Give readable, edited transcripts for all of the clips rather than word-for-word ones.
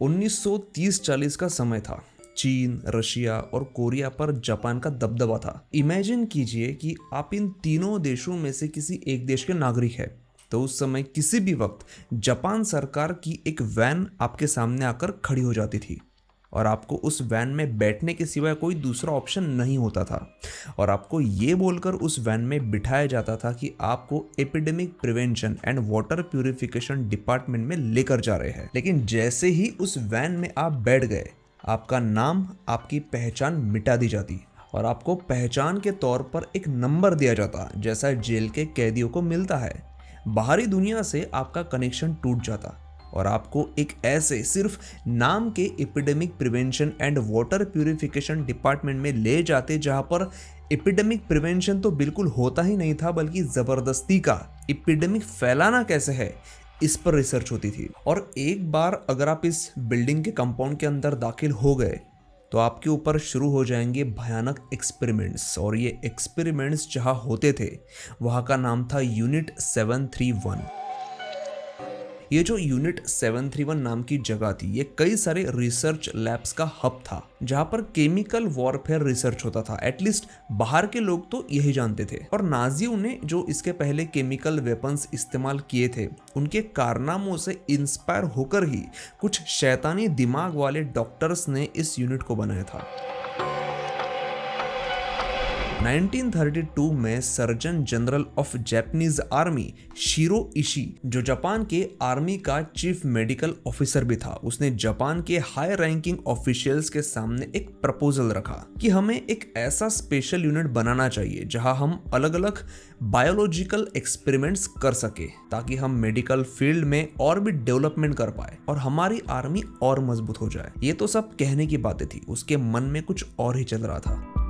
1930-40 का समय था। चीन, रशिया और कोरिया पर जापान का दबदबा था। इमेजिन कीजिए कि आप इन तीनों देशों में से किसी एक देश के नागरिक हैं। तो उस समय किसी भी वक्त जापान सरकार की एक वैन आपके सामने आकर खड़ी हो जाती थी और आपको उस वैन में बैठने के सिवाय कोई दूसरा ऑप्शन नहीं होता था और आपको ये बोलकर उस वैन में बिठाया जाता था कि आपको epidemic prevention and water purification department में लेकर जा रहे हैं। लेकिन जैसे ही उस वैन में आप बैठ गए, आपका नाम, आपकी पहचान मिटा दी जाती और आपको पहचान के तौर पर एक नंबर दिया जाता, जैसा जेल के कैदियों को मिलता है। बाहरी दुनिया से आपका कनेक्शन टूट जाता और आपको एक ऐसे सिर्फ नाम के epidemic prevention and water purification department में ले जाते जहां पर एपिडेमिक प्रिवेंशन तो बिल्कुल होता ही नहीं था, बल्कि जबरदस्ती का एपिडेमिक फैलाना कैसे है इस पर रिसर्च होती थी। और एक बार अगर आप इस बिल्डिंग के कंपाउंड के अंदर दाखिल हो गए तो आपके ऊपर शुरू हो जाएंगे भयानक एक्सपेरिमेंट्स। और ये एक्सपेरिमेंट्स जहां होते थे वहां का नाम था यूनिट 731। ये जो यूनिट 731 नाम की जगह थी, ये कई सारे रिसर्च लैब्स का हब था जहां पर केमिकल वॉरफेयर रिसर्च होता था। एटलीस्ट बाहर के लोग तो यही जानते थे। और नाजियों ने जो इसके पहले केमिकल वेपन्स इस्तेमाल किए थे, उनके कारनामों से इंस्पायर होकर ही कुछ शैतानी दिमाग वाले डॉक्टर्स ने इस यूनिट को बनाया था। 1932 में surgeon general of Japanese army शिरो इशी, जो जापान के आर्मी का चीफ मेडिकल ऑफिसर भी था, उसने जापान के हाई रैंकिंग ऑफिशियल्स के सामने एक प्रपोजल रखा कि हमें एक ऐसा स्पेशल यूनिट बनाना चाहिए जहां हम अलग अलग बायोलॉजिकल एक्सपेरिमेंट्स कर सके, ताकि हम मेडिकल फील्ड में और भी डेवलपमेंट कर पाए और हमारी आर्मी और मजबूत हो जाए। ये तो सब कहने की बातें थी, उसके मन में कुछ और ही चल रहा था।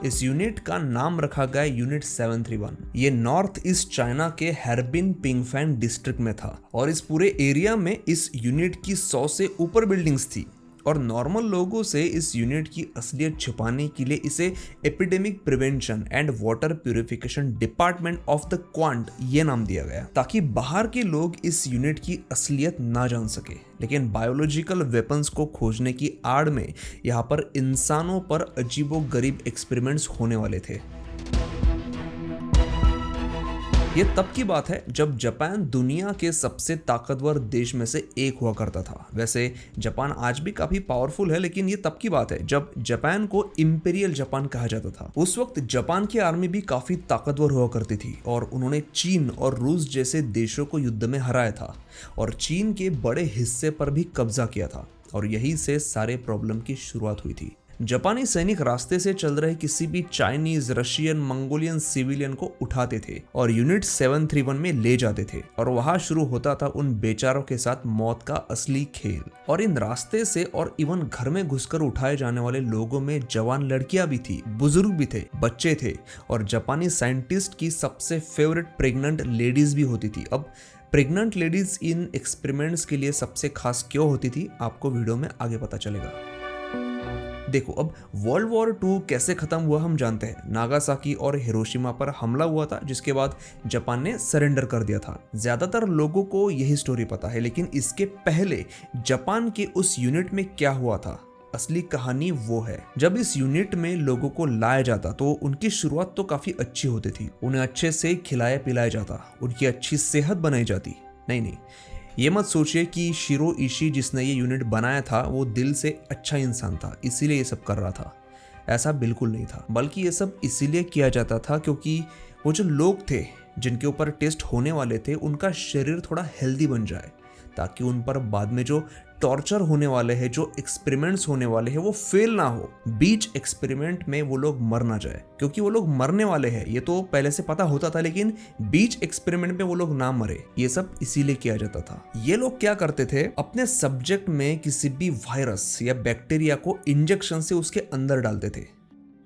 इस यूनिट का नाम रखा गया यूनिट 731। ये नॉर्थ ईस्ट चाइना के हर्बिन पिंगफैन डिस्ट्रिक्ट में था और इस पूरे एरिया में इस यूनिट की 100 से ऊपर बिल्डिंग्स थी। और नॉर्मल लोगों से इस यूनिट की असलियत छुपाने के लिए इसे epidemic prevention and water purification department of the quant ये नाम दिया गया, ताकि बाहर के लोग इस यूनिट की असलियत ना जान सके। लेकिन बायोलॉजिकल वेपन्स को खोजने की आड़ में यहाँ पर इंसानों पर अजीबोगरीब एक्सपेरिमेंट्स होने वाले थे। ये तब की बात है जब जापान दुनिया के सबसे ताकतवर देश में से एक हुआ करता था। वैसे जापान आज भी काफी पावरफुल है, लेकिन ये तब की बात है जब जापान को इंपीरियल जापान कहा जाता था। उस वक्त जापान की आर्मी भी काफी ताकतवर हुआ करती थी और उन्होंने चीन और रूस जैसे देशों को युद्ध में हराया था और चीन के बड़े हिस्से पर भी कब्जा किया था। और यहीं से सारे प्रॉब्लम की शुरुआत हुई थी। जापानी सैनिक रास्ते से चल रहे किसी भी चाइनीज, रशियन, मंगोलियन सिविलियन को उठाते थे और यूनिट 731 में ले जाते थे और वहां शुरू होता था उन बेचारों के साथ मौत का असली खेल। और इन रास्ते से और इवन घर में घुसकर उठाए जाने वाले लोगों में जवान लड़कियां भी थी, बुजुर्ग भी थे, बच्चे थे और जापानी साइंटिस्ट की सबसे फेवरेट प्रेग्नेंट लेडीज भी होती थी। अब प्रेग्नेंट लेडीज इन एक्सपेरिमेंट्स के लिए सबसे खास क्यों होती थी, आपको वीडियो में आगे पता चलेगा। देखो, अब वर्ल्ड वॉर 2 कैसे खत्म हुआ हम जानते हैं। नागासाकी और हिरोशिमा पर हमला हुआ था, जिसके बाद जापान ने सरेंडर कर दिया था। ज्यादातर लोगों को यही स्टोरी पता है, लेकिन इसके पहले जापान के उस यूनिट में क्या हुआ था, असली कहानी वो है। जब इस यूनिट में लोगों को लाया जाता तो उनकी शुरुआत तो काफी अच्छी होती थी। उन्हें अच्छे से खिलाया पिलाया जाता, उनकी अच्छी सेहत बनाई जाती। नहीं, ये मत सोचिए कि शिरो इशी जिसने ये यूनिट बनाया था वो दिल से अच्छा इंसान था, इसीलिए ये सब कर रहा था। ऐसा बिल्कुल नहीं था, बल्कि ये सब इसीलिए किया जाता था क्योंकि वो जो लोग थे जिनके ऊपर टेस्ट होने वाले थे, उनका शरीर थोड़ा हेल्दी बन जाए, ताकि उन पर बाद में जो टॉर्चर होने वाले हैं, जो एक्सपेरिमेंट्स होने वाले हैं, वो फेल ना हो। बीच एक्सपेरिमेंट में वो लोग मर ना जाए, क्योंकि वो लोग मरने वाले हैं ये तो पहले से पता होता था, लेकिन बीच एक्सपेरिमेंट में वो लोग ना मरे, ये सब इसीलिए किया जाता था। ये लोग क्या करते थे, अपने सब्जेक्ट में किसी भी वायरस या बैक्टीरिया को इंजेक्शन से उसके अंदर डालते थे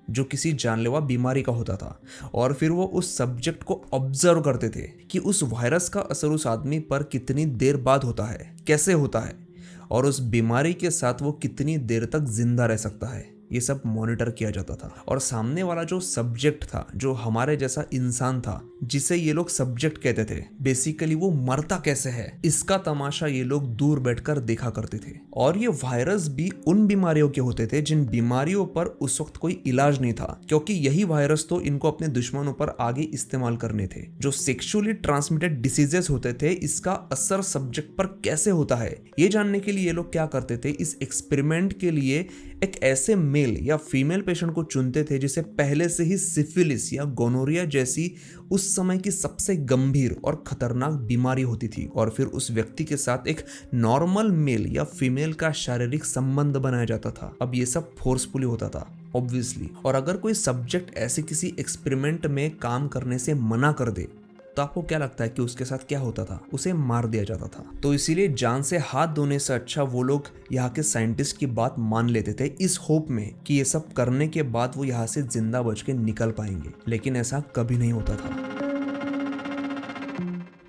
जो किसी जानलेवा बीमारी का होता था, और फिर वो उस सब्जेक्ट को ऑब्जर्व करते थे कि उस वायरस का असर उस आदमी पर कितनी देर बाद होता है, कैसे होता है, और उस बीमारी के साथ वो कितनी देर तक जिंदा रह सकता है। ये सब मॉनिटर किया जाता था। और सामने वाला जो सब्जेक्ट था, जो हमारे जैसा इंसान था, जिसे ये लोग सब्जेक्ट कहते थे, बेसिकली वो मरता कैसे है, इसका तमाशा ये लोग दूर बैठकर देखा करते थे। और ये वायरस भी उन बीमारियों के होते थे जिन बीमारियों पर उस वक्त कोई इलाज नहीं था, क्योंकि यही वायरस तो इनको अपने दुश्मनों पर आगे इस्तेमाल करने थे। जो सेक्सुअली ट्रांसमिटेड डिसीजेस होते थे, इसका असर सब्जेक्ट पर कैसे होता है, ये जानने के लिए ये लोग क्या करते थे, इस एक्सपेरिमेंट के लिए एक ऐसे मेल या फीमेल पेशेंट को चुनते थे जिसे पहले से ही सिफिलिस या गोनोरिया जैसी उस समय की सबसे गंभीर और खतरनाक बीमारी होती थी, और फिर उस व्यक्ति के साथ एक नॉर्मल मेल या फीमेल का शारीरिक संबंध बनाया जाता था। अब ये सब फोर्सफुली होता था ऑब्वियसली, और अगर कोई सब्जेक्ट ऐसे किसी एक्सपेरिमेंट में काम करने से मना कर दे तो आपको क्या लगता है कि उसके साथ क्या होता था? उसे मार दिया जाता था। तो इसीलिए जान से हाथ धोने से अच्छा वो लोग यहाँ के साइंटिस्ट की बात मान लेते थे, इस होप में कि ये सब करने के बाद वो यहाँ से जिंदा बच के निकल पाएंगे, लेकिन ऐसा कभी नहीं होता था।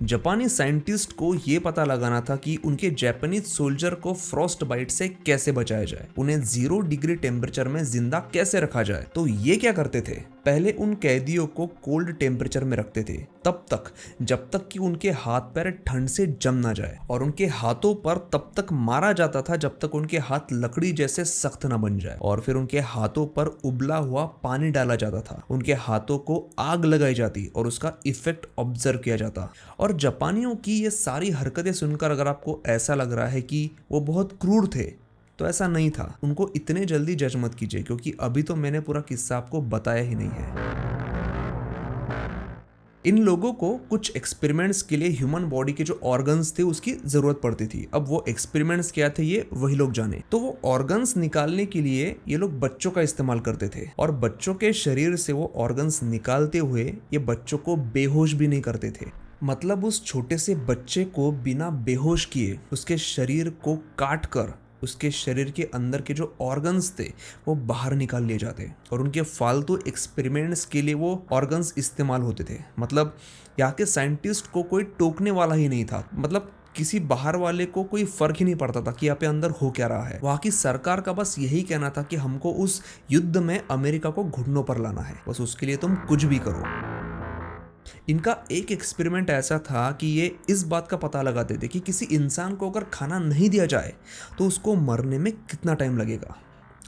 जापानी साइंटिस्ट को ये पता लगाना था कि उनके जापानीज सोल्जर को फ्रॉस्ट बाइट से कैसे बचाया जाए, उन्हें 0 डिग्री टेम्परेचर में जिंदा कैसे रखा जाए। तो ये क्या करते थे, पहले उन कैदियों को कोल्ड टेम्परेचर में रखते थे तब तक जब तक कि उनके हाथ पैर ठंड से जम ना जाए, और उनके हाथों पर तब तक मारा जाता था जब तक उनके हाथ लकड़ी जैसे सख्त ना बन जाए, और फिर उनके हाथों पर उबला हुआ पानी डाला जाता था, उनके हाथों को आग लगाई जाती और उसका इफेक्ट ऑब्जर्व किया जाता। और जापानियों की ये सारी हरकतें सुनकर अगर आपको ऐसा लग रहा है कि वो बहुत क्रूर थे, तो ऐसा नहीं था। उनको इतने जल्दी जज मत कीजिए, क्योंकि अभी तो मैंने पूरा किस्सा आपको बताया ही नहीं है। इन लोगों को कुछ एक्सपेरिमेंट्स के लिए ह्यूमन बॉडी के जो ऑर्गन्स थे उसकी जरूरत पड़ती थी। अब वो एक्सपेरिमेंट्स क्या थे ये वही लोग जाने। तो वो ऑर्गन्स निकालने के लिए ये लोग बच्चों का इस्तेमाल करते थे, और बच्चों के शरीर से वो ऑर्गन्स निकालते हुए ये बच्चों को बेहोश भी नहीं करते थे। मतलब उस छोटे से बच्चे को बिना बेहोश किए उसके शरीर को काट कर उसके शरीर के अंदर के जो ऑर्गन्स थे वो बाहर निकाल लिए जाते, और उनके फालतू एक्सपेरिमेंट्स के लिए वो ऑर्गन्स इस्तेमाल होते थे। मतलब यहाँ के साइंटिस्ट को कोई टोकने वाला ही नहीं था, मतलब किसी बाहर वाले को कोई फर्क ही नहीं पड़ता था कि यहाँ पे अंदर हो क्या रहा है। वहाँ की सरकार का बस यही कहना था कि हमको उस युद्ध में अमेरिका को घुटनों पर लाना है, बस उसके लिए तुम कुछ भी करो। इनका एक एक्सपेरिमेंट ऐसा था कि ये इस बात का पता लगाते थे कि किसी इंसान को अगर खाना नहीं दिया जाए तो उसको मरने में कितना टाइम लगेगा,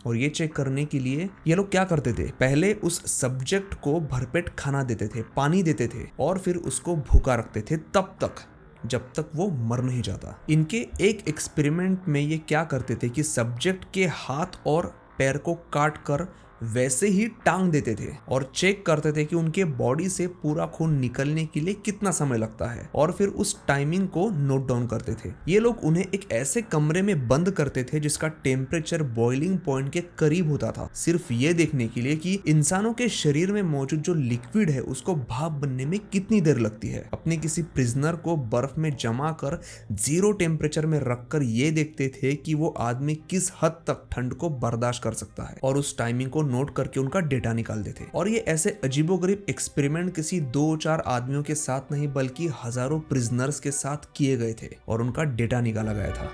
और ये चेक करने के लिए ये लोग क्या करते थे, पहले उस सब्जेक्ट को भरपेट खाना देते थे, पानी देते थे, और फिर उसको भूखा रखते थे तब तक जब तक वो मर नहीं जाता। इनके एक एक्सपेरिमेंट में ये क्या करते थे कि सब्जेक्ट के हाथ और पैर को काट कर वैसे ही टांग देते थे और चेक करते थे कि उनके बॉडी से पूरा खून निकलने के लिए कितना समय लगता है, और फिर उस टाइमिंग को नोट डाउन करते थे। ये लोग उन्हें एक ऐसे कमरे में बंद करते थे जिसका टेम्परेचर बॉइलिंग पॉइंट के करीब होता था, सिर्फ ये देखने के लिए कि इंसानों के शरीर में मौजूद जो लिक्विड है उसको भाप बनने में कितनी देर लगती है। अपने किसी प्रिजनर को बर्फ में जमा कर 0 टेम्परेचर में रखकर ये देखते थे कि वो आदमी किस हद तक ठंड को बर्दाश्त कर सकता है, और उस टाइमिंग को नोट करके उनका डेटा निकालते थे। और ये ऐसे अजीबोगरीब एक्सपेरिमेंट किसी 2-4 आदमियों के साथ नहीं बल्कि हजारों प्रिजनर्स के साथ किए गए थे, और उनका डेटा निकाला गया था।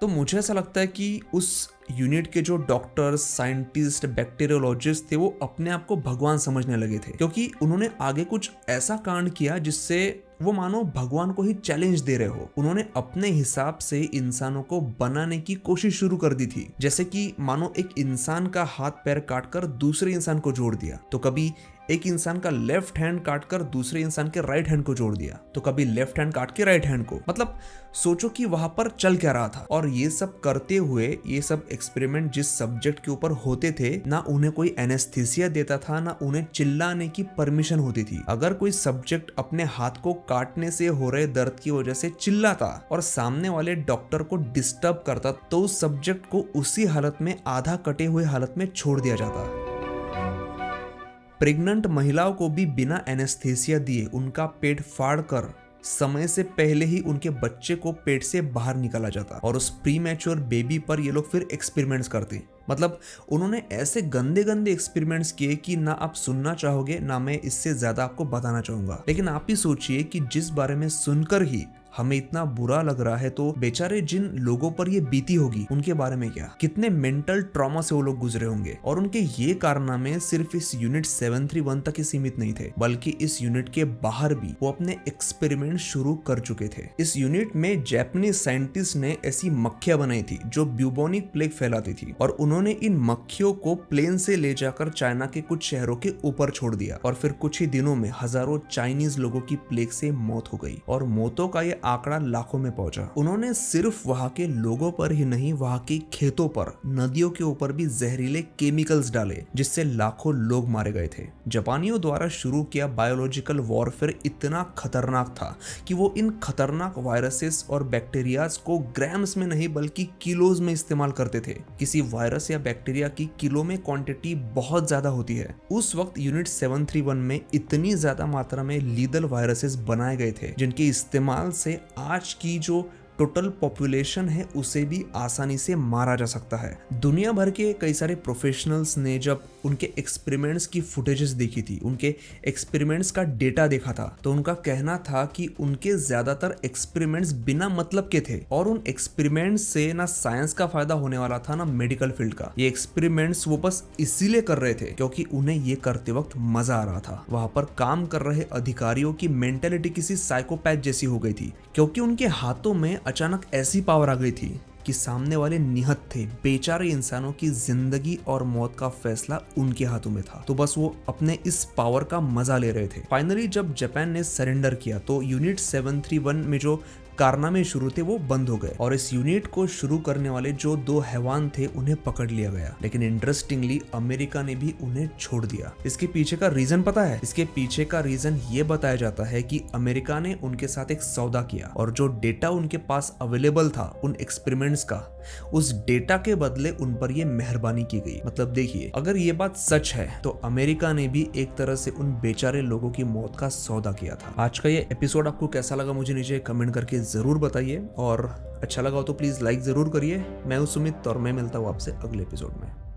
तो मुझे ऐसा लगता है कि उस यूनिट के जो डॉक्टर्स, साइंटिस्ट, बैक्टीरियोलॉजिस्ट थे वो अपने आप को भगवान समझने लगे थे, क्योंकि उन्होंने आगे कुछ ऐसा कांड किया जिससे वो मानो भगवान को ही चैलेंज दे रहे हो। उन्होंने अपने हिसाब से इंसानों को बनाने की कोशिश शुरू कर दी थी, जैसे कि मानो एक इंसान का हाथ पैर काटकर दूसरे इंसान को जोड़ दिया, तो कभी एक इंसान का लेफ्ट हैंड काटकर दूसरे इंसान के राइट हैंड को जोड़ दिया, तो कभी लेफ्ट हैंड काट के राइट हैंड को। मतलब सोचो कि वहां पर चल क्या रहा था। और ये सब करते हुए ये सब एक्सपेरिमेंट जिस सब्जेक्ट के ऊपर होते थे, ना उन्हें कोई एनेस्थीसिया देता था, ना उन्हें चिल्लाने की परमिशन होती थी। अगर कोई सब्जेक्ट अपने हाथ को काटने से हो रहे दर्द की वजह से चिल्लाता और सामने वाले डॉक्टर को डिस्टर्ब करता, तो उस सब्जेक्ट को उसी हालत में आधा कटे हुए हालत में छोड़ दिया जाता। प्रेग्नेंट महिलाओं को भी बिना एनेस्थीसिया दिए उनका पेट फाड़कर समय से पहले ही उनके बच्चे को पेट से बाहर निकाला जाता, और उस प्रीमैच्योर बेबी पर ये लोग फिर एक्सपेरिमेंट्स करते। मतलब उन्होंने ऐसे गंदे गंदे एक्सपेरिमेंट्स किए कि ना आप सुनना चाहोगे, ना मैं इससे ज्यादा आपको बताना चाहूंगा। लेकिन आप ही सोचिए कि जिस बारे में सुनकर ही हमें इतना बुरा लग रहा है तो बेचारे जिन लोगों पर ये बीती होगी उनके बारे में क्या, कितने मेंटल ट्रॉमा से वो लोग गुजरे होंगे। और उनके ये कारनामे सिर्फ इस यूनिट 731 तक ही सीमित नहीं थे, बल्कि इस यूनिट के बाहर भी वो अपने एक्सपेरिमेंट शुरू कर चुके थे। इस यूनिट में जापानीज साइंटिस्ट ने ऐसी मक्खियां बनाई थी जो ब्यूबोनिक प्लेग फैलाती थी, और उन्होंने इन मक्खियों को प्लेन से ले जाकर चाइना के कुछ शहरों के ऊपर छोड़ दिया, और फिर कुछ ही दिनों में हजारों चाइनीज लोगों की प्लेग से मौत हो गई, और मौतों का ये आंकड़ा लाखों में पहुंचा। उन्होंने सिर्फ वहां के लोगों पर ही नहीं, वहां के खेतों पर, नदियों के ऊपर भी जहरीले केमिकल्स डाले, जिससे लाखों लोग मारे गए थे। जापानियों द्वारा शुरू किया बायोलॉजिकल वॉरफेयर इतना खतरनाक था कि वो इन खतरनाक वायरसेस और बैक्टीरियाज को ग्राम्स में नहीं बल्कि किलोज में इस्तेमाल करते थे। किसी वायरस या बैक्टीरिया की किलो में क्वांटिटी बहुत ज्यादा होती है। उस वक्त यूनिट 731 में इतनी ज्यादा मात्रा में लीदल वायरसेस बनाए गए थे जिनके इस्तेमाल से आज की जो टोटल पॉपुलेशन है उसे भी आसानी से मारा जा सकता है। दुनिया भर के कई सारे प्रोफेशनल्स ने जब उनके एक्सपेरिमेंट्स की फुटेजेस देखी थी, उनके एक्सपेरिमेंट्स का डेटा देखा था, तो उनका कहना था कि उनके ज्यादातर एक्सपेरिमेंट्स बिना मतलब के थे, और उन एक्सपेरिमेंट्स से ना साइंस का फायदा होने वाला था ना मेडिकल फील्ड का। ये एक्सपेरिमेंट्स वो बस इसीलिए कर रहे थे क्योंकि उन्हें ये करते वक्त मजा आ रहा था। वहां पर काम कर रहे अधिकारियों की मेंटेलिटी किसी साइकोपैथ जैसी हो गई थी, क्योंकि उनके हाथों में अचानक ऐसी पावर आ गई थी कि सामने वाले निहत थे। बेचारे इंसानों की जिंदगी और मौत का फैसला उनके हाथों में था, तो बस वो अपने इस पावर का मजा ले रहे थे। फाइनली जब जापान ने सरेंडर किया तो यूनिट 731 में जो कारनामे शुरू थे वो बंद हो गए, और इस यूनिट को शुरू करने वाले जो 2 हैवान थे उन्हें पकड़ लिया गया। लेकिन इंटरेस्टिंगली अमेरिका ने भी उन्हें छोड़ दिया। इसके पीछे का रीजन पता है? इसके पीछे का रीजन ये बताया जाता है कि अमेरिका ने उनके साथ एक सौदा किया, और जो डेटा उनके पास अवेलेबल था उन एक्सपेरिमेंट्स का, उस डेटा के बदले उन पर ये मेहरबानी की गई। मतलब देखिए, अगर ये बात सच है तो अमेरिका ने भी एक तरह से उन बेचारे लोगों की मौत का सौदा किया था। आज का ये एपिसोड आपको कैसा लगा मुझे नीचे कमेंट करके जरूर बताइए, और अच्छा लगा हो तो प्लीज लाइक जरूर करिए। मैं हूं सुमित और मैं मिलता हूं आपसे अगले एपिसोड में।